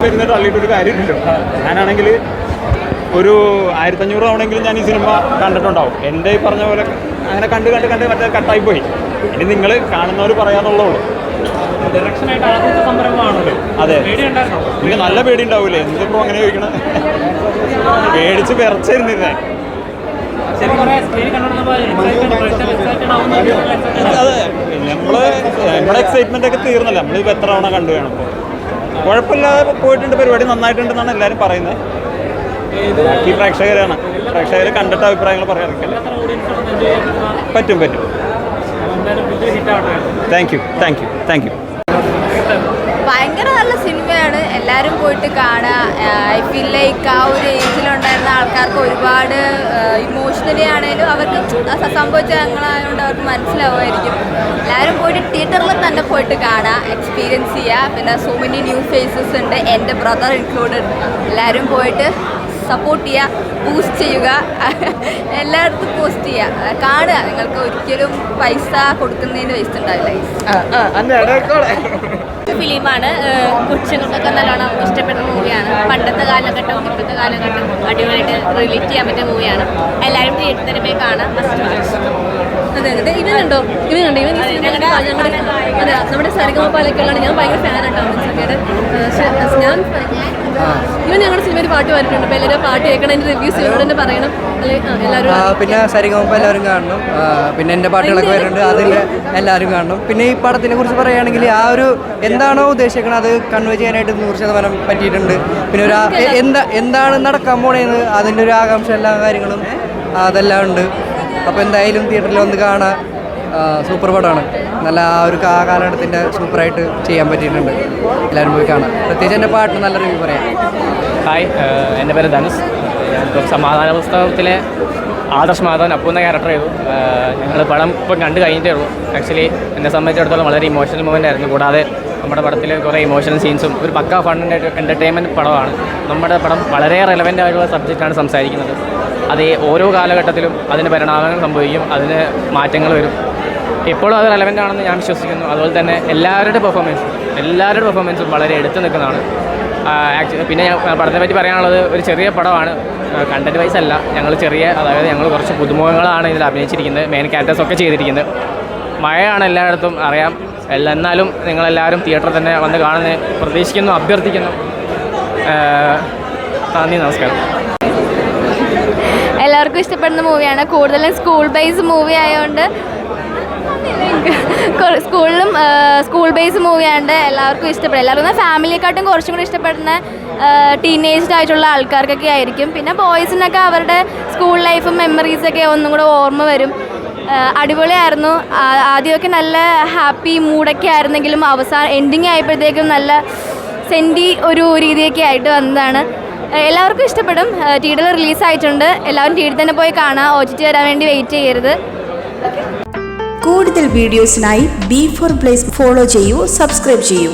വരുന്ന തള്ളിയിട്ടൊരു കാര്യമില്ലല്ലോ. ഞാനാണെങ്കിൽ ഒരു 1500 ആവണമെങ്കിലും ഞാൻ ഈ സിനിമ കണ്ടിട്ടുണ്ടാവും. എൻ്റെ ഈ പറഞ്ഞ പോലെ അങ്ങനെ കണ്ട് മറ്റേ കട്ടായിപ്പോയി. ഇനി നിങ്ങൾ കാണുന്നവർ പറയാന്നുള്ളൂ. അതെ, എനിക്ക് നല്ല പേടി ഉണ്ടാവൂലേ? എന്തിപ്പോൾ അങ്ങനെ ചോദിക്കണം? പേടിച്ച് വിറച്ചിരുന്നിരുന്നേ. അതെ, നമ്മുടെ എക്സൈറ്റ്മെൻ്റ് ഒക്കെ തീർന്നല്ലോ. നമ്മളിപ്പോൾ എത്ര തവണ കണ്ടു വേണം. കുഴപ്പമില്ലാതെ പോയിട്ടുണ്ട്, പരിപാടി നന്നായിട്ടുണ്ടെന്നാണ് എല്ലാവരും പറയുന്നത്. ബാക്കി പ്രേക്ഷകർ കണ്ടിട്ട് അഭിപ്രായങ്ങൾ പറയാറില്ല. പറ്റും. Thank you. ഭയങ്കര നല്ല സിനിമയാണ്, എല്ലാവരും പോയിട്ട് കാണുക. ഐ ഫീൽ ലൈക്ക് ആ ഒരു ഏജിലുണ്ടായിരുന്ന ആൾക്കാർക്ക് ഒരുപാട് ഇമോഷണലി ആണെങ്കിലും അവർക്ക് സംഭവിച്ച ഞങ്ങളായതുകൊണ്ട് അവർക്ക് മനസ്സിലാവുമായിരിക്കും. എല്ലാവരും പോയിട്ട് തിയേറ്ററിൽ തന്നെ പോയിട്ട് കാണുക, എക്സ്പീരിയൻസ് ചെയ്യുക. പിന്നെ സോ മെനി ന്യൂ ഫേസസ് ഉണ്ട്, എൻ്റെ ബ്രദർ ഇൻക്ലൂഡഡ്. എല്ലാവരും പോയിട്ട് സപ്പോർട്ട് ചെയ്യുക, ബൂസ്റ്റ് ചെയ്യുക, എല്ലായിടത്തും പോസ്റ്റ് ചെയ്യുക, കാണുക. നിങ്ങൾക്ക് ഒരിക്കലും പൈസ കൊടുക്കുന്നതിന് വേസ്റ്റ് ഉണ്ടാവില്ല. ഫിലിമാണ്, കൊച്ചുങ്ങൾക്കൊക്കെ നല്ലോണം ഇഷ്ടപ്പെടുന്ന മൂവിയാണ്. പണ്ടത്തെ കാലഘട്ടവും ഇപ്പോഴത്തെ കാലഘട്ടം അടിപൊളിയായിട്ട് റിലേറ്റ് ചെയ്യാൻ പറ്റിയ മൂവിയാണ്. എല്ലാവരും തിയേറ്ററിൽ പോയി കാണാം. ഇവനുണ്ടോ? നമ്മുടെ സരിഗമപാലൊക്കെയാണ്. ഞാൻ ഭയങ്കര ഫാനായിട്ടോ ഞാൻ. ഇവൻ ഞങ്ങളുടെ സിനിമയിൽ പാട്ട് പാടിയിട്ടുണ്ട്. അപ്പോൾ എല്ലാവരും പാട്ട് കേൾക്കണം, എൻ്റെ റിവ്യൂസ് ഇവരോട് തന്നെ പറയണം. എല്ലാവരും പിന്നെ സരിഗമപ എല്ലാവരും കാണണം. പിന്നെ എൻ്റെ പാട്ടുകളൊക്കെ വരുന്നുണ്ട്, അതിൽ എല്ലാവരും കാണണം. പിന്നെ ഈ പടത്തിനെ കുറിച്ച് പറയുകയാണെങ്കിൽ ആ ഒരു എന്താണോ ഉദ്ദേശിക്കുന്നത് അത് കൺവേ ചെയ്യാനായിട്ട് 100% പറ്റിയിട്ടുണ്ട്. പിന്നെ ഒരു എന്താണ് നടക്കാൻ പോണേന്ന് അതിൻ്റെ ഒരു ആകാംക്ഷ, എല്ലാ കാര്യങ്ങളും അതെല്ലാം ഉണ്ട്. അപ്പോൾ എന്തായാലും തിയേറ്ററിൽ വന്ന് കാണാൻ സൂപ്പർ പടമാണ്. നല്ല ആ ഒരു കാലഘട്ടത്തിൻ്റെ സൂപ്പറായിട്ട് ചെയ്യാൻ പറ്റിയിട്ടുണ്ട്. എല്ലാവരും പോയി കാണാം. പ്രത്യേകിച്ച് എൻ്റെ പാട്ടിന് നല്ല റിവ്യൂ പറയാം. ഹായ്, എൻ്റെ പേര് ധനുസ്. സമാധാന പുസ്തകത്തിലെ ആദർശ് മാധവൻ അപ്പൂന്ന ക്യാരക്ടർ ചെയ്തു. ഞങ്ങൾ പടം ഇപ്പം കണ്ടു കഴിഞ്ഞിട്ടേ ഉള്ളൂ. ആക്ച്വലി എന്നെ സംബന്ധിച്ചിടത്തോളം വളരെ ഇമോഷണൽ മൂവ്മെൻ്റ് ആയിരുന്നു. കൂടാതെ നമ്മുടെ പടത്തിൽ കുറേ ഇമോഷണൽ സീൻസും ഒരു പക്ക ഫണ്ട് എൻ്റർടൈൻമെൻറ്റ് പടമാണ്. നമ്മുടെ പടം വളരെ റെലവൻ്റ് ആയിട്ടുള്ള സബ്ജക്റ്റാണ് സംസാരിക്കുന്നത്. അത് ഓരോ കാലഘട്ടത്തിലും അതിന് പരിണാമങ്ങൾ സംഭവിക്കും, അതിന് മാറ്റങ്ങൾ വരും. ഇപ്പോഴും അത് റെലവൻ്റ് ആണെന്ന് ഞാൻ വിശ്വസിക്കുന്നു. അതുപോലെ തന്നെ എല്ലാവരുടെ പെർഫോമൻസും വളരെ എടുത്തു നിൽക്കുന്നതാണ്. പിന്നെ പടത്തെ പറ്റി പറയാനുള്ളത്, ഒരു ചെറിയ പടമാണ്, കണ്ടൻറ്റ് വൈസ് അല്ല. അതായത് ഞങ്ങൾ കുറച്ച് പുതുമുഖങ്ങളാണ് ഇതിൽ അഭിനയിച്ചിരിക്കുന്നത്, മെയിൻ ക്യാരക്ടേഴ്സൊക്കെ ചെയ്തിരിക്കുന്നത്. മഴയാണ് എല്ലായിടത്തും അറിയാം. എന്നാലും നിങ്ങളെല്ലാവരും തിയേറ്ററിൽ തന്നെ വന്ന് കാണുന്നതിന് പ്രതീക്ഷിക്കുന്നു, അഭ്യർത്ഥിക്കുന്നു. നന്ദി, നമസ്കാരം. എല്ലാവർക്കും ഇഷ്ടപ്പെടുന്ന മൂവിയാണ്. കൂടുതലും സ്കൂൾ ബേസ് മൂവി ആയതുകൊണ്ട് സ്കൂൾ ബേസ് മൂവിയാണ്ട് എല്ലാവർക്കും ഇഷ്ടപ്പെടും. എല്ലാവർക്കും ഫാമിലിയെക്കാട്ടും കുറച്ചും കൂടി ഇഷ്ടപ്പെടുന്ന ടീനേജ്ഡ് ആയിട്ടുള്ള ആൾക്കാർക്കൊക്കെ ആയിരിക്കും. പിന്നെ ബോയ്സിനൊക്കെ അവരുടെ സ്കൂൾ ലൈഫും മെമ്മറീസൊക്കെ ഒന്നും കൂടെ ഓർമ്മ വരും. അടിപൊളിയായിരുന്നു. ആദ്യമൊക്കെ നല്ല ഹാപ്പി മൂഡൊക്കെ ആയിരുന്നെങ്കിലും എൻഡിങ് ആയപ്പോഴത്തേക്കും നല്ല സെൻറ്റി ഒരു രീതിയൊക്കെ ആയിട്ട് വന്നതാണ്. എല്ലാവർക്കും ഇഷ്ടപ്പെടും. തിയേറ്ററിൽ റിലീസായിട്ടുണ്ട്. എല്ലാവരും തിയേറ്ററിൽ തന്നെ പോയി കാണാം. OTT വരാൻ വേണ്ടി വെയിറ്റ് ചെയ്യരുത്. കൂടുതൽ വീഡിയോസിനായി B4 Place ഫോളോ ചെയ്യൂ, സബ്സ്ക്രൈബ് ചെയ്യൂ.